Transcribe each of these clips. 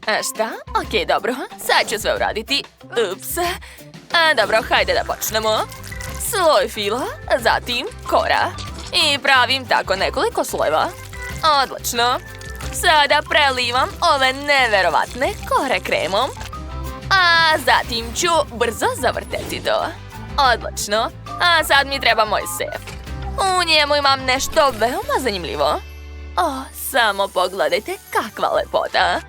Šta? Okej, dobro. Sad ću sve uraditi. Ups. Dobro, hajde da počnemo. Sloj fila, zatim kora. I pravim tako nekoliko slojeva. Odlično. Sada prelivam ove neverovatne kore kremom. A zatim ću brzo zavrteti to. Odlično. A sad mi treba moj sef. U njemu imam nešto veoma zanimljivo. Samo pogledajte kakva lepota.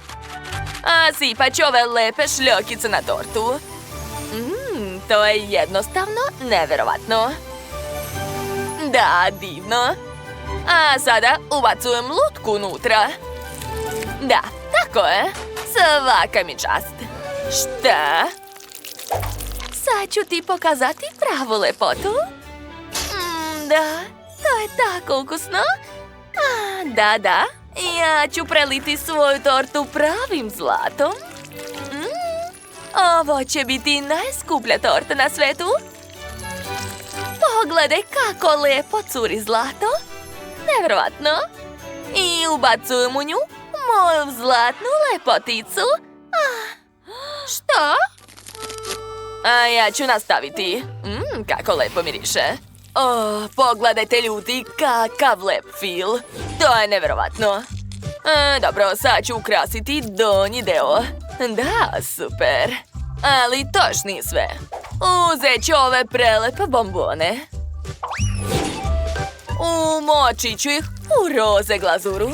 Sipat ću ove lepe šljokice na tortu. To je jednostavno neverovatno. Da, divno. A sada ubacujem lutku unutra. Da, tako je. Svaka mi čast. Šta? Sad ću ti pokazati pravu lepotu. Da, to je tako ukusno. Da. Ja ću preliti svoju tortu pravim zlatom. Ovo će biti najskuplja torta na svetu. Pogledaj kako lepo curi zlato. Nevjerovatno. I ubacujem u nju moju zlatnu lepoticu. Što? Ja ću nastaviti. Kako lepo miriše. Pogledajte ljudi, kakav lep fil. To je nevjerovatno. Dobro, sad ću ukrasiti donji deo. Da, super. Ali to još nije sve. Uzet ću ove prelepe bombone. Umočit ću ih u roze glazuru.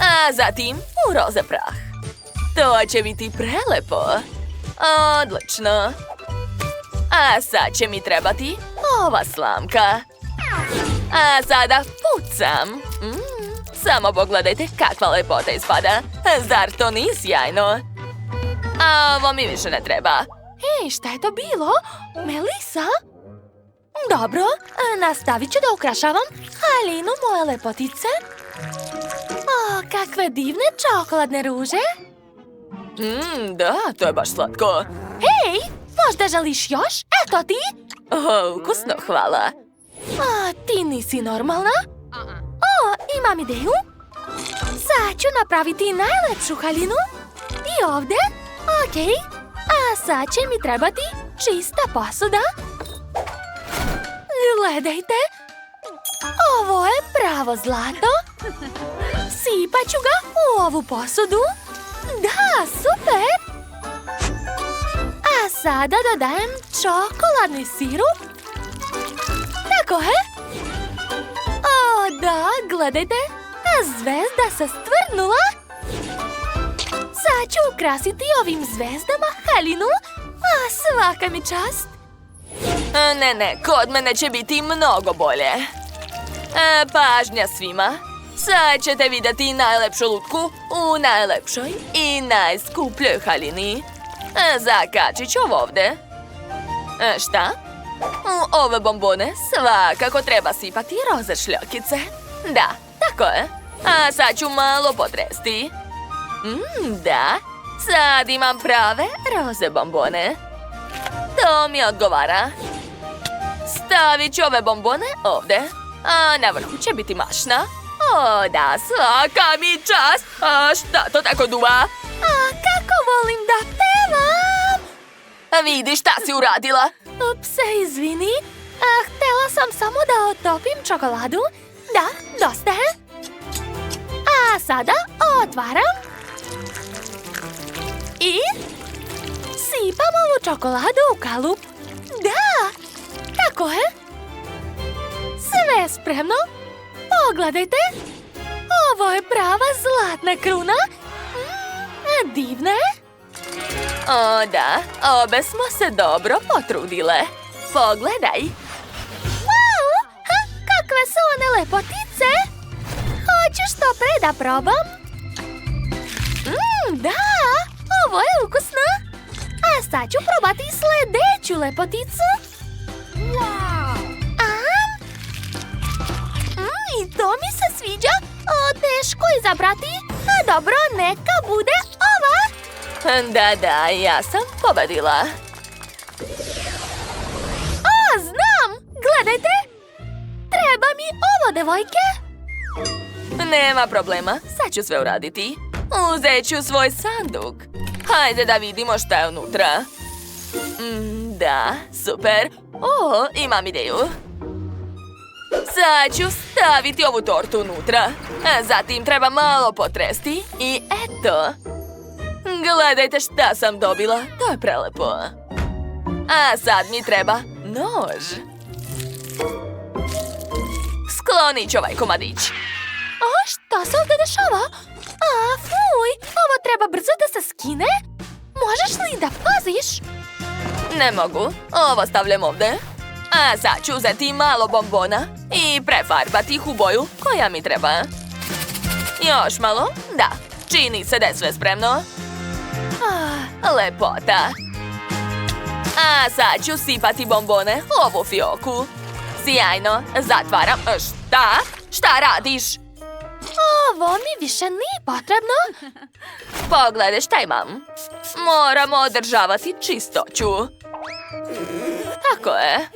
A zatim u roze prah. To će biti prelepo. Odlično. A sad će mi trebati ova slamka. A sada pucam. Samo pogledajte kakva lepota ispada. Zar to nije sjajno? Ovo mi više ne treba. Hej, šta je to bilo? Melisa? Dobro, nastavit ću da ukrašavam haljinu moje lepotice. Kakve divne čokoladne ruže. Da, to je baš slatko. Hej, možda želiš još? Eto ti. Ukusno, hvala. Ti nisi normalna? Imam ideju. Sad ću napraviti najlepšu haljinu. I ovdje. Okej. A sad će mi trebati čista posuda. Gledajte. Ovo je pravo zlato. Sipat ću ga u ovu posudu. Da, super. A sada dodajem čokoladni sirup. Tako je. Da, gledajte. Zvezda se stvrnula. Sad ću ukrasiti ovim zvezdama haljinu. Svaka mi čast. Ne, kod mene će biti mnogo bolje. Pažnja svima. Sad ćete vidjeti najlepšu lutku u najlepšoj i najskupljoj haljini. Zakačit ću ovo ovdje. Šta? U ove bombone svakako treba sipati roze šljokice. Da, tako je. A sad ću malo potresti. Da, sad imam prave roze bombone. To mi odgovara. Stavit ću ove bombone ovdje. A na vrhu će biti mašna. Da, svaka mi čast. Šta to tako duva? Kako volim da pevam. Vidi šta si uradila. Ups, izvini. Htjela sam samo da otopim čokoladu. Da, dosta je. A sada otvaram. I sipam ovu čokoladu u kalup. Da, tako je. Sve je spremno. Pogledajte. Ovo je prava zlatna kruna. Divna je. Da, obe smo se dobro potrudile. Pogledaj. Wow, kakve su one lepotice. Hoću što pre da probam. Da, ovo je ukusno. A sad ću probati sljedeću lepoticu. I to mi se sviđa. Teško izabrati. Dobro, neka bude ova. Da, ja sam pobedila. Znam! Gledajte! Treba mi ovo, devojke. Nema problema, sad ću sve uraditi. Uzet ću svoj sanduk. Hajde da vidimo šta je unutra. Da, super. O, imam ideju. Sad ću staviti ovu tortu unutra. A zatim treba malo potresti. I eto. Gledajte šta sam dobila. To je prelepo. A sad mi treba nož. Sklonit ću ovaj komadić. O, šta se ovdje dešava? A, fuj, ovo treba brzo da se skine. Možeš li da paziš? Ne mogu, ovo stavljam ovdje. A sad ću uzeti malo bombona i prefarbati ih u boju koja mi treba. Još malo, da, čini se da je sve spremno. Lepota. A sad ću sipati bombone u ovu fioku. Sjajno, zatvaram. Šta? Šta radiš? Ovo mi više nije potrebno. Pogledaj šta imam. Moramo održavati čistoću. Tako je.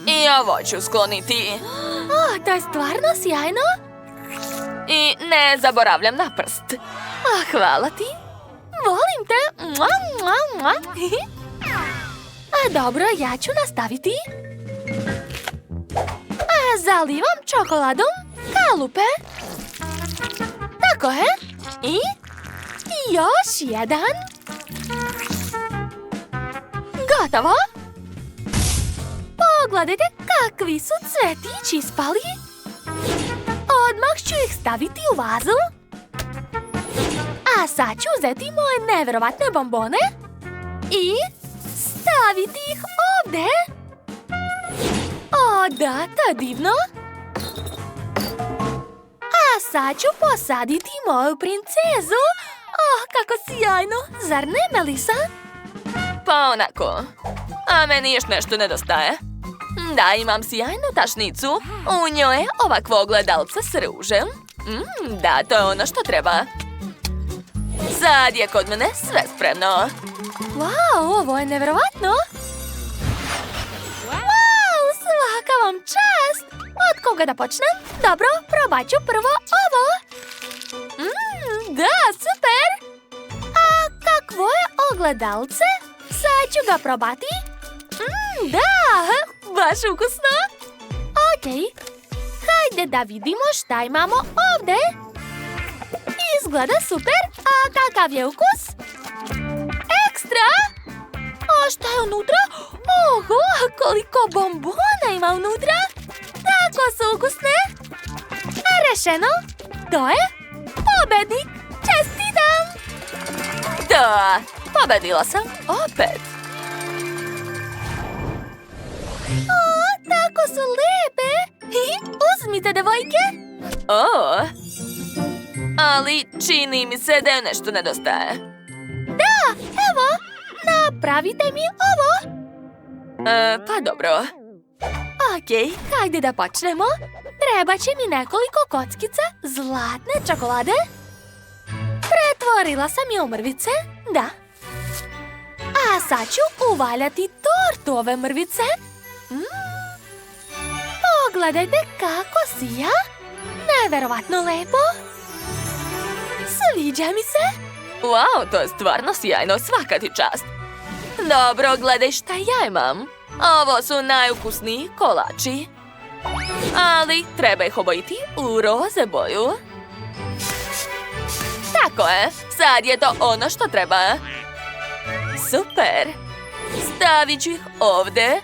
I ovo ću skloniti. O, to je stvarno sjajno. I ne zaboravljam na prst. Hvala ti. Volim te. Mua, mua, mua. A dobro, ja ću nastaviti. A zalivam čokoladom kalupe. Tako je. I još jedan. Gotovo. Pogledajte kakvi su cvetići ispali. Odmah ću ih staviti u vazu. A sad ću uzeti moje nevjerovatne bombone i staviti ih ovdje. O, da, to je divno. A sad ću posaditi moju princezu. Oh, kako sjajno, zar ne, Melisa? Pa onako. A meni još nešto nedostaje. Da, imam sjajnu tašnicu. U njoj je ovakvo ogledalce s ružem. Da, to je ono što treba. Sad je kod mene sve spremno. Wow, ovo je nevjerovatno. Wow, svaka vam čast. Od koga da počnem? Dobro, probat ću prvo ovo. Da, super. A kakvo je ogledalce? Sad ću ga probati. Da, baš ukusno. Okej, hajde da vidimo šta imamo ovdje. Izgleda super, a kakav je ukus? Ekstra! A šta je unutra? Oho, koliko bombona ima unutra! Tako su ukusne! Rešeno, to je pobednik! Čestitam! Da, pobedila sam opet. O, tako su lepe! Uzmite, devojke! O, ali čini mi se da nešto nedostaje. Da, evo, napravite mi ovo! Pa dobro. Okej, hajde da počnemo. Treba će mi nekoliko kockica zlatne čokolade. Pretvorila sam je u mrvice, da. A sad ću uvaljati tortu ove mrvice. Pogledajte kako sija. Neverovatno lepo. Sviđa mi se. Wow, to je stvarno sjajno, svaka ti čast. Dobro, gledaj šta ja imam. Ovo su najukusniji kolači. Ali treba ih obojiti u roze boju. Tako je, sad je to ono što treba. Super. Stavit ću ih ovdje.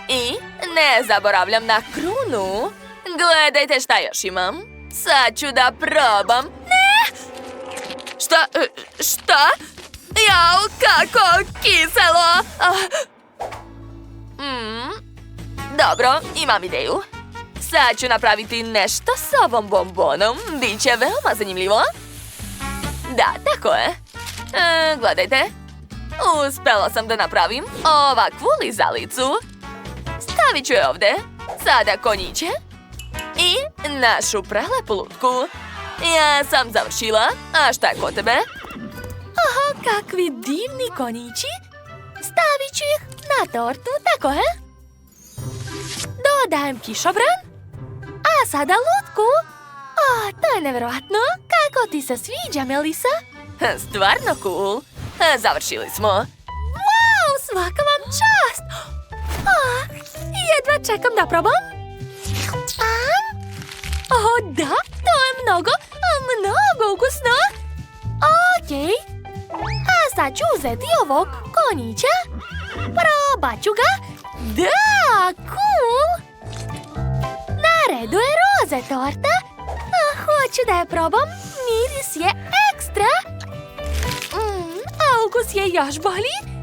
I ne zaboravljam na krunu. Gledajte šta još imam. Sad ću da probam. Ne! Šta? Jao, kako kiselo! Dobro, imam ideju. Sad ću napraviti nešto s ovom bombonom. Biće veoma zanimljivo. Da, tako je. Gledajte. Uspela sam da napravim ovakvu lizalicu. Stavit ću je ovdje. Sada konjiće. I našu prelepu lutku. Ja sam završila. A šta je kod tebe? Aha, kakvi divni konjići. Stavit ću ih na tortu, tako je. Dodajem kišobran. A sada lutku. O, to je nevjerojatno. Kako ti se sviđa, Melisa? Stvarno cool. Završili smo. Wow, svaka vam čast! Jedva čekam da probam. Da, to je mnogo ukusno. Okej. A sad ću uzeti ovog konjića. Probat ću ga. Da, cool! Na redu je roze torta. Hoću da je probam. Miris je ekstra. A ukus je još bolji.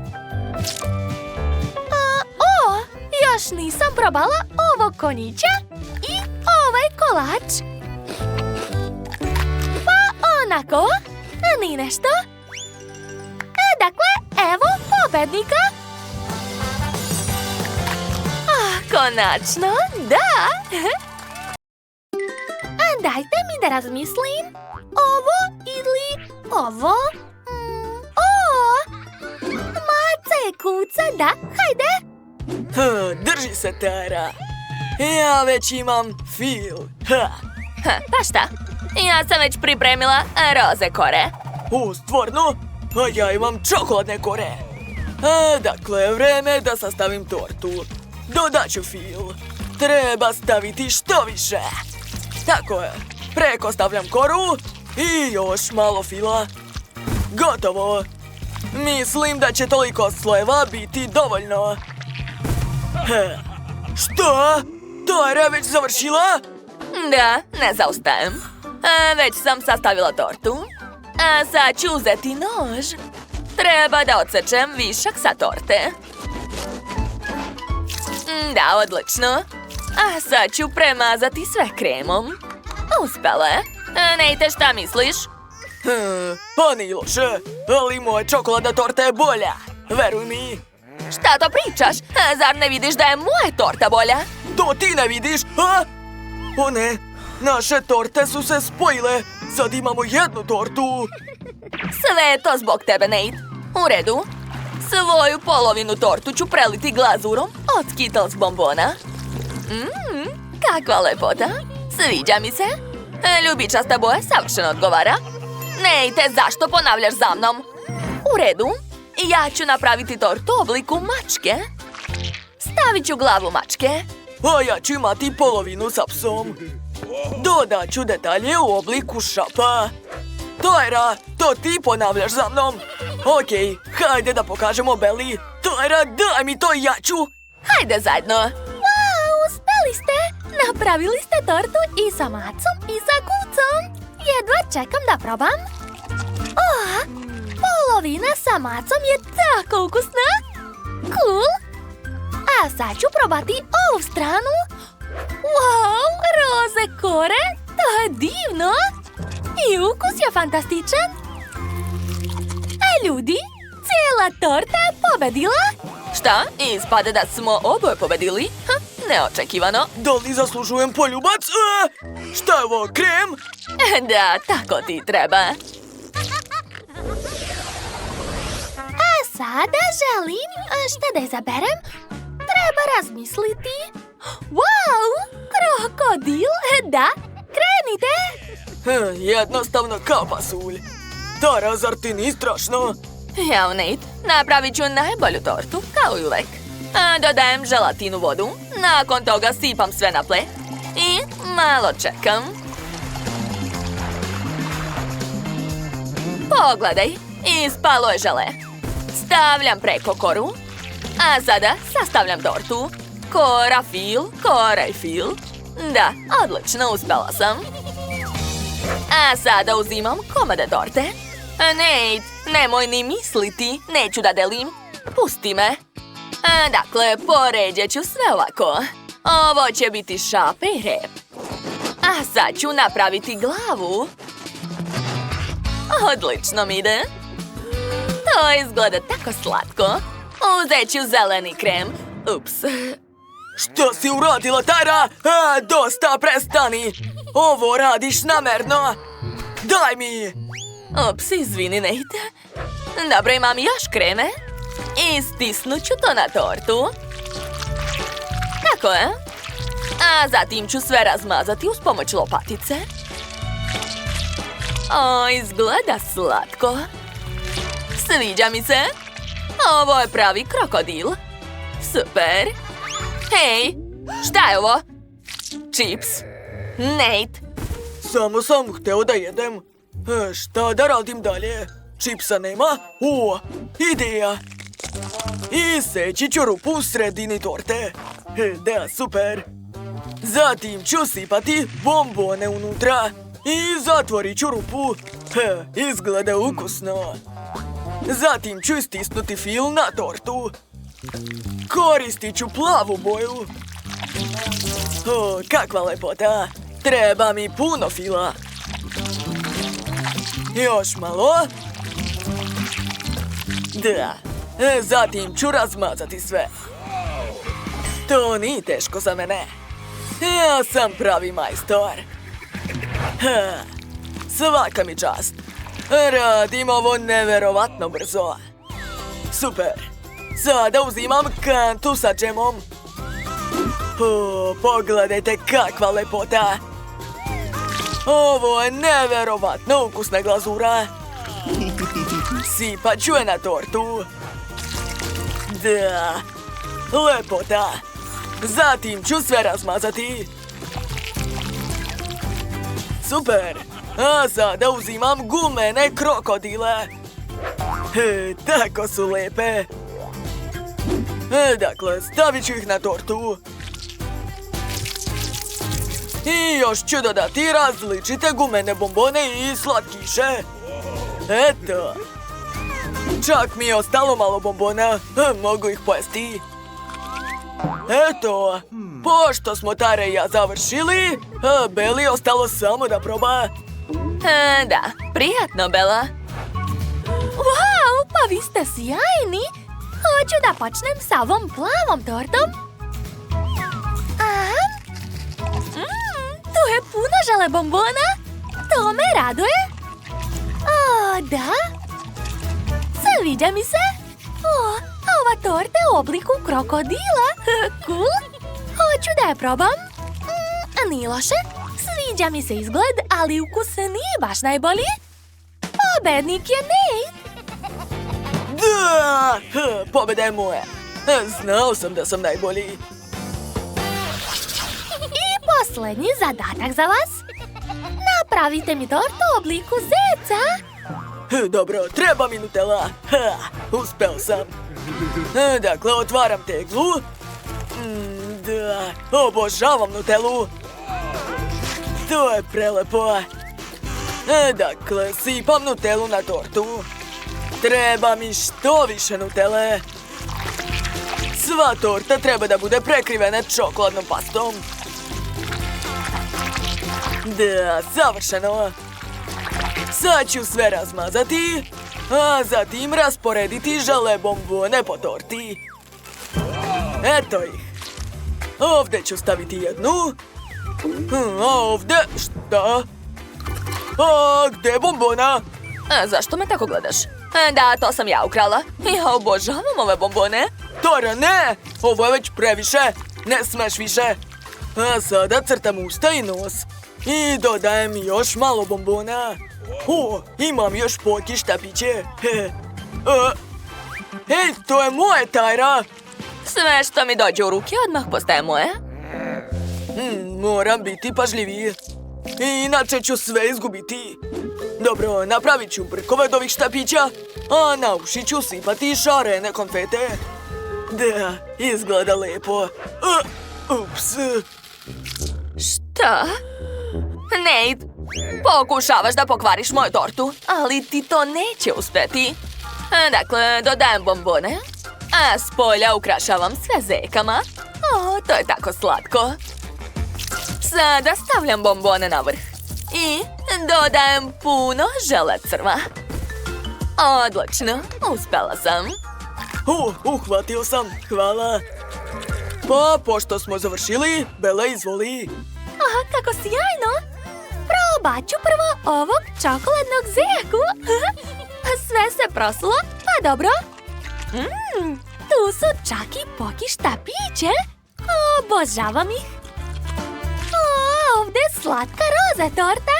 Još nisam probala ovog konjića i ovaj kolač. Pa onako, ni nešto. Dakle, evo pobednika. Konačno, da. Dajte mi da razmislim. Ovo ili ovo? Maca je kuca, da, hajde. Drži se, Tara. Ja već imam fil. Pa šta? Ja sam već pripremila roze kore. Stvarno? A ja imam čokoladne kore. Dakle, vreme da sastavim tortu. Dodat ću fil. Treba staviti što više. Tako je. Preko stavljam koru i još malo fila. Gotovo. Mislim da će toliko slojeva biti dovoljno. Što? Tara je već završila? Da, ne zaustajem. Već sam sastavila tortu. A sad ću uzeti nož. Treba da odsečem višak sa torte. Da, odlično. A sad ću premazati sve kremom. Uspela je. Nejte, šta misliš? Pa nije loše, ali moja čokoladna torta je bolja. Veruj mi. Šta to pričaš? Zar ne vidiš da je moja torta bolja? To ti ne vidiš, a? O ne, naše torte su se spojile. Sad imamo jednu tortu. Sve je to zbog tebe, Nate. U redu. Svoju polovinu tortu ću preliti glazurom od Skittles bombona. Kakva lepota. Sviđa mi se. Ljubičasta boja savršeno odgovara. Nate, zašto ponavljaš za mnom? U redu. Ja ću napraviti tortu u obliku mačke. Stavit ću glavu mačke. A ja ću imati polovinu sa psom. Dodat ću detalje u obliku šapa. Tara, to ti ponavljaš za mnom. Okej, hajde da pokažemo Belly. Tara, daj mi to, ja ću. Hajde zajedno. Wow, uspeli ste. Napravili ste tortu i sa macom i sa kucom. Jedva čekam da probam. Polovina sa macom je tako ukusna. Cool. A sad ću probati ovu stranu. Wow, roze kore. To je divno. I ukus je fantastičan. A ljudi, cijela torta je pobedila. Šta? Ispade da smo oboje pobedili? Neočekivano. Da li zaslužujem poljubac? Šta je ovo, krem? Da, tako ti treba. A sada želim šta da izaberem. Treba razmisliti. Wow, krokodil, da, krenite. Jednostavno kao pasulj. Tara, zar ti nije strašno? Jao, Nate, napravit ću najbolju tortu, kao i uvek. Dodajem želatinu vodu, nakon toga sipam sve na ple i malo čekam. Pogledaj, ispalo je žele. Stavljam preko koru, a sada sastavljam tortu. Kora, fil, kora i fil. Da, odlično, uspela sam. A sada uzimam komade torte. Nate, nemoj ni misliti, neću da delim. Pusti me. Dakle, poređat ću sve ovako. Ovo će biti šape i rep. A sad ću napraviti glavu. Odlično mi ide. To izgleda tako slatko. Uzet ću zeleni krem. Ups. Što si uradila, Tara? Dosta, prestani. Ovo radiš namerno. Daj mi. Ups, izvini, Nate. Dobro, imam još kreme. I stisnut ću to na tortu. Tako je. A zatim ću sve razmazati uz pomoć lopatice. O, izgleda slatko. Sviđa mi se. Ovo je pravi krokodil. Super. Hej, šta je ovo? Čips. Nate. Samo sam hteo da jedem. Šta da radim dalje? Čipsa nema? O, ideja! I seći ću rupu u sredini torte. Da, super. Zatim ću sipati bombone unutra. I zatvorit ću rupu. Izgleda ukusno. Zatim ću istisnuti fil na tortu. Koristit ću plavu boju. O, kakva lepota. Treba mi puno fila. Još malo. Da. Zatim ću razmazati sve. To nije teško za mene. Ja sam pravi majstor. Svaka mi čast. Radim ovo neverovatno brzo. Super. Sada uzimam kantu sa džemom. Pogledajte kakva lepota. Ovo je neverovatno ukusna glazura. Sipat ću je na tortu. Da, lepota. Zatim ću sve razmazati. Super. A sada uzimam gumene krokodile. Tako su lepe. Dakle, stavit ću ih na tortu. I još ću dodati različite gumene bombone i slatkiše. Eto. Čak mi je ostalo malo bombona. Mogu ih pojesti. Eto. Pošto smo Tara i ja završili, Beli ostalo samo da proba. Da, prijatno, Bela. Wow, pa vi ste sjajni. Hoću da počnem sa ovom plavom tortom. Tu je puno žele bombona. To me raduje. O, da. Sviđa mi se. O, ova torta je u obliku krokodila. Cool. Hoću da je probam. Nije loše. Sviđa mi se izgled, ali ukus nije baš najbolji. Pobednik je Nate. Da! Pobjeda je moja. Znao sam da sam najbolji. I posljednji zadatak za vas. Napravite mi tortu u obliku zeca. Dobro, treba mi Nutella. Uspeo sam. Dakle, otvaram teglu. Da, obožavam Nutellu. To je prelepo. Dakle, sipam Nutellu na tortu. Treba mi što više Nutelle. Sva torta treba da bude prekrivena čokoladnom pastom. Da, savršeno. Sad ću sve razmazati, a zatim rasporediti žele bombone po torti. Eto ih. Ovdje ću staviti jednu. A ovdje, šta? A gdje je bombona? Zašto me tako gledaš? Da, to sam ja ukrala. Ja obožavam ove bombone. Tara, ne! Ovo je već previše. Ne smeš više. A sada crtam usta i nos. I dodajem još malo bombona. O, imam još poki štapiće. Hej, to je moje, Tara! Sve što mi dođe u ruke odmah postaje moje. Moram biti pažljiviji. Inače ću sve izgubiti. Dobro, napravit ću brkove od ovih štapića, a na uši ću sipati šarene konfete. Da, izgleda lepo. Ups. Šta? Nate, pokušavaš da pokvariš moju tortu, ali ti to neće uspjeti. Dakle, dodajem bombone, a s polja ukrašavam sve zekama. O, to je tako slatko. Sada stavljam bombone na vrh i dodajem puno žele crva. Odlično, uspjela sam. Uhvatio sam, hvala. Pa, pošto smo završili, Bela izvoli. Aha, kako sjajno. Probat ću prvo ovog čokoladnog zeku. Sve se proslo, pa dobro. Tu su čak i poki štapiće. Obožavam ih. Ovdje je slatka roza torta.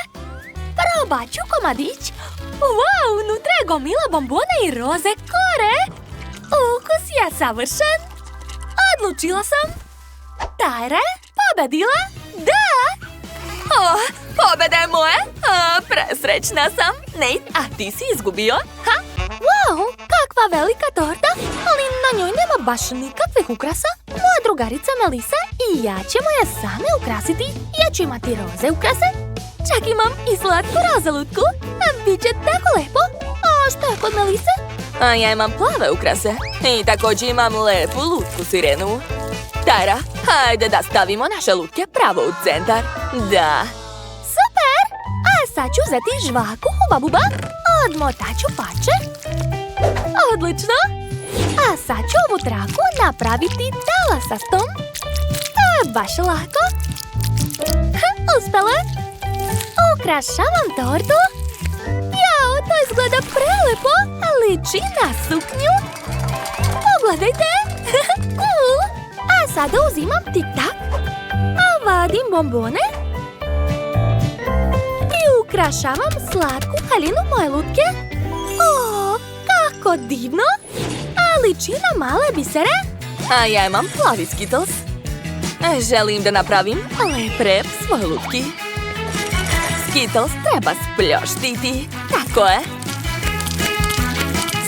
Probat ću komadić. Wow, unutra je gomila bombona i roze kore. Ukus je savršen. Odlučila sam. Tyra, pobedila? Da! Pobeda je moja. Presrećna sam. Nate, a ti si izgubio? Ha? Wow, kakva velika torta, ali na njoj nema baš nikakvih ukrasa. Moja drugarica Melissa i ja ćemo je same ukrasiti. Ja ću imati roze ukrase. Čak imam i slatku rozalutku. Biće tako lepo. A što je kod Melisse? A ja imam plave ukrase. I također imam lepu lutku sirenu. Tyra, hajde da stavimo naše lutke pravo u centar. Da. Super! A sad ću uzeti žvaku huba-buba. Odmotat ću pače. Odlično! A sad ću ovu traku napraviti talasastom. To je baš lako. Uspela! Ukrašavam tortu. Jao, to izgleda prelepo. Liči na suknju. Pogledajte! Cool! A sada uzimam tik-tak. A vadim bombone. I ukrašavam slatku haljinu moje lutke. O, kako divno! A liči na male bisere. A ja imam plavi Skittles. Želim da napravim lep rep svoj lutki. Skittles treba spljoštiti. Tako je.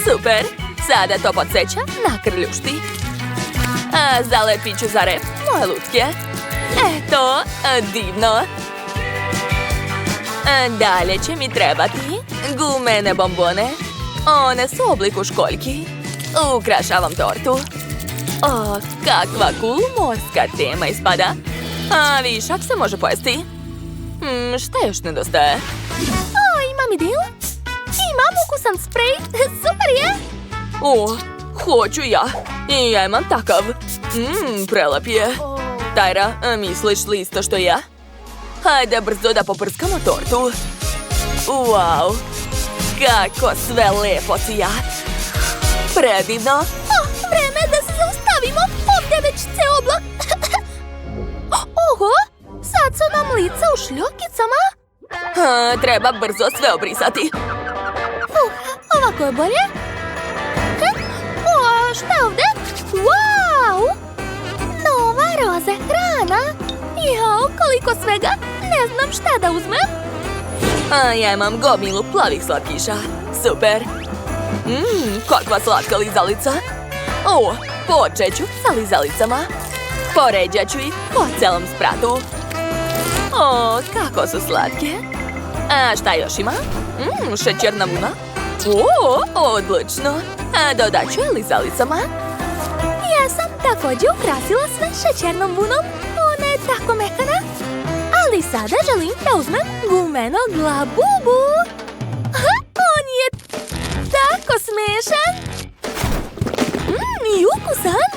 Super. Sada to podsjeća na krljušti. A zalepit ću za rep moje lutke. Eto, divno. Dalje će mi trebati gumene bombone. One su u obliku školjki. Ukrašavam tortu. O, kakva cool morska tema ispada. A višak se može pojesti. Šta još nedostaje? O, imam ideju. Imam ukusan sprej. Super je. O, hoću ja. I ja imam takav. Prelep je. Tyra, misliš li isto što ja? Hajde brzo da poprskamo tortu. Wow, kako sve lepo sija. Predivno. Vreme da se zaustavimo. Ovdje je već ceo oblak. Oho, sad su nam lica u šljokicama. Treba brzo sve obrisati. Ovako je bolje. O, šta je ovdje? Wow! Nova roze hrana. Jao, koliko svega. Ne znam šta da uzmem. A ja imam gomilu plavih slatkiša. Super. Kakva slatka lizalica. O, počet ću sa lizalicama. Poređat ću ih po celom spratu. O, kako su slatke. A šta još ima? Šećerna vuna. O, odlično. A dodat ću je lizalicama. Ja sam također ukrasila sve šećernom vunom. Ona je tako mekana. Ali sada želim da uzmem gumenog labubu. On je tako smešan. I ukusan.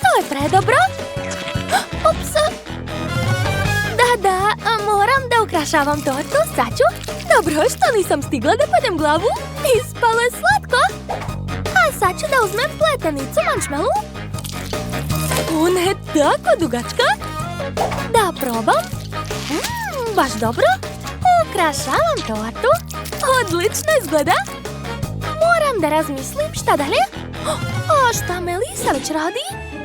To je predobro. Ups. Da, moram da ukrašavam tortu. Sad ću. Dobro, što nisam stigla da padem glavu. Ispalo je slatko. A sad ću da uzmem pletenicu mančmelu. Ona je tako dugačka. Da probam. Baš dobro. Ukrašavam tortu. Odlično izgleda. Moram da razmislim šta dalje. A šta Melissa već radi?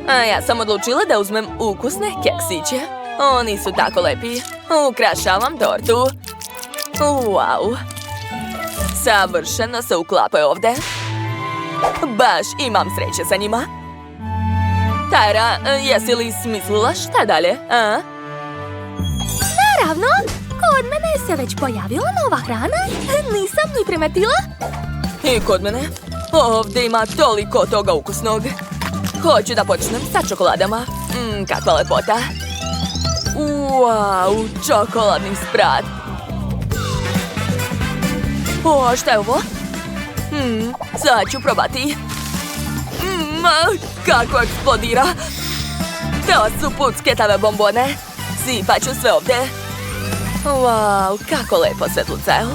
A ja sam odlučila da uzmem ukusne keksiće. Oni su tako lepi. Ukrašavam tortu. Wow. Savršeno se uklapaju ovdje. Baš imam sreće sa njima. Tyra, jesi li smislila šta dalje? Naravno, kod mene se već pojavila nova hrana. Nisam ni primetila. I kod mene. Ovdje ima toliko toga ukusnog. Hoću da počnem sa čokoladama. Kakva lepota. Wow, čokoladni sprat. O, šta je ovo? Sad ću probati. Kako eksplodira. To su pucketave bombone. Sipat ću sve ovdje. Wow, kako lepo svetlucaju.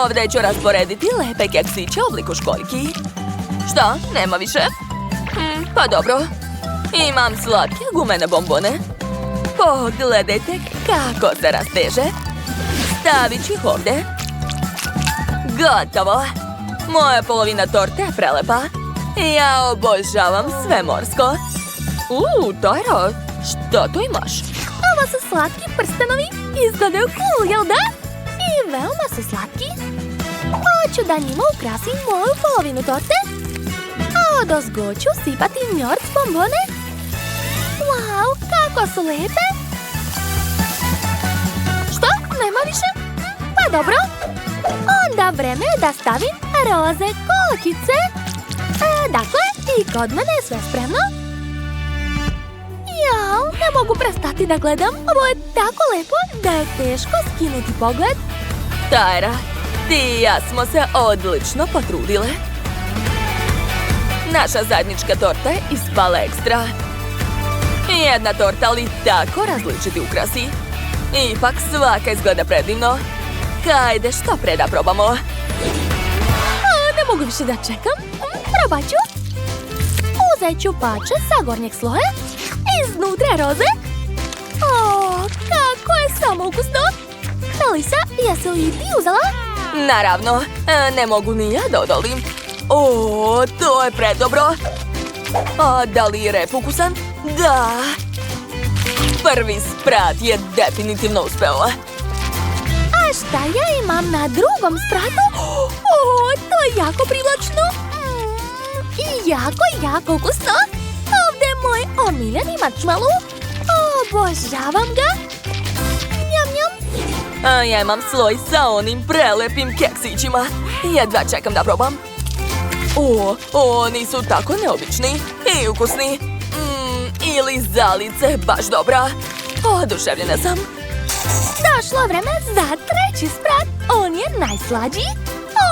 Ovdje ću rasporediti lepe keksiće u obliku školjki. Šta? Nema više? Pa dobro. Imam slatke gumene bombone. Pogledajte kako se rasteže. Stavit ću ih ovdje. Gotovo. Moja polovina torte je prelepa. Ja obožavam sve morsko. Tara, što tu imaš? Ovo su slatki prstenovi. Izgledaju cool, jel da? I veoma su slatki. Hoću da njima ukrasim moju polovinu torte. A odozgo ću sipati njord s bombone. Wow, kako su lepe. Što? Nema više? Pa dobro. Onda vreme je da stavim roze kokice. Dakle, i kod mene je sve spremno. Jao, ne mogu prestati da gledam. Ovo je tako lepo da je teško skinuti pogled. Tara, ti i ja smo se odlično potrudile. Naša zajednička torta je ispala ekstra. Jedna torta, ali tako različiti ukrasi. Ipak svaka izgleda predivno. Hajde, što pre da probamo? Ne mogu više da čekam. Probat ću. Uzet ću pače sa gornjeg sloja. Iznutra roze. Kako je samo ukusno. Melisa, jesi li ti uzela? Naravno, ne mogu ni ja da odolim. To je predobro. A da li je rep ukusan? Da. Prvi sprat je definitivno uspeo. A šta ja imam na drugom spratu? To je jako privlačno. I jako ukusno. Ovdje je moj omiljeni marshmallow. Obožavam ga. Njam, njam. A ja imam sloj sa onim prelepim keksićima. Jedva čekam da probam. Oni su tako neobični i ukusni. I lizalice baš dobra. Oduševljena sam. Došlo vreme za treći sprat. On je najslađi.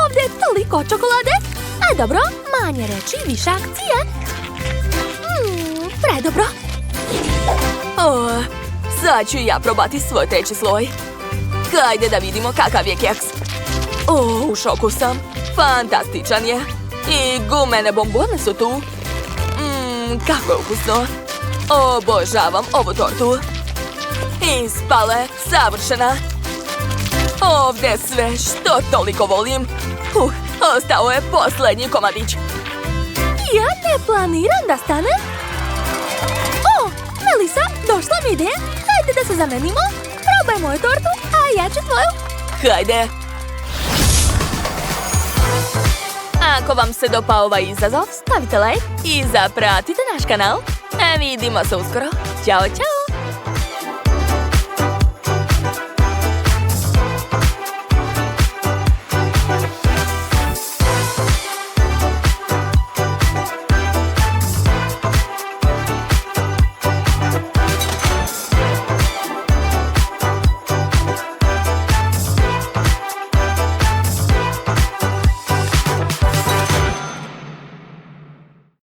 Ovdje je toliko čokolade. A dobro, manje reči, više akcije. Predobro. Sad ću ja probati svoj treći sloj. Hajde da vidimo kakav je keks. U šoku sam. Fantastičan je. I gumene bombone su tu. Kako je ukusno. Obožavam ovu tortu. Ispala je savršena. Ovdje je sve što toliko volim. Ostao je posljednji komadić. Ja ne planiram da stanem. Melisa, došla mi ideja. Hajde da se zamenimo. Probaj moju tortu, a ja ću tvoju. Hajde. Ako vam se dopao ovaj izazov, stavite like i zapratite naš kanal. Vidimo se uskoro. Ćao, ćao.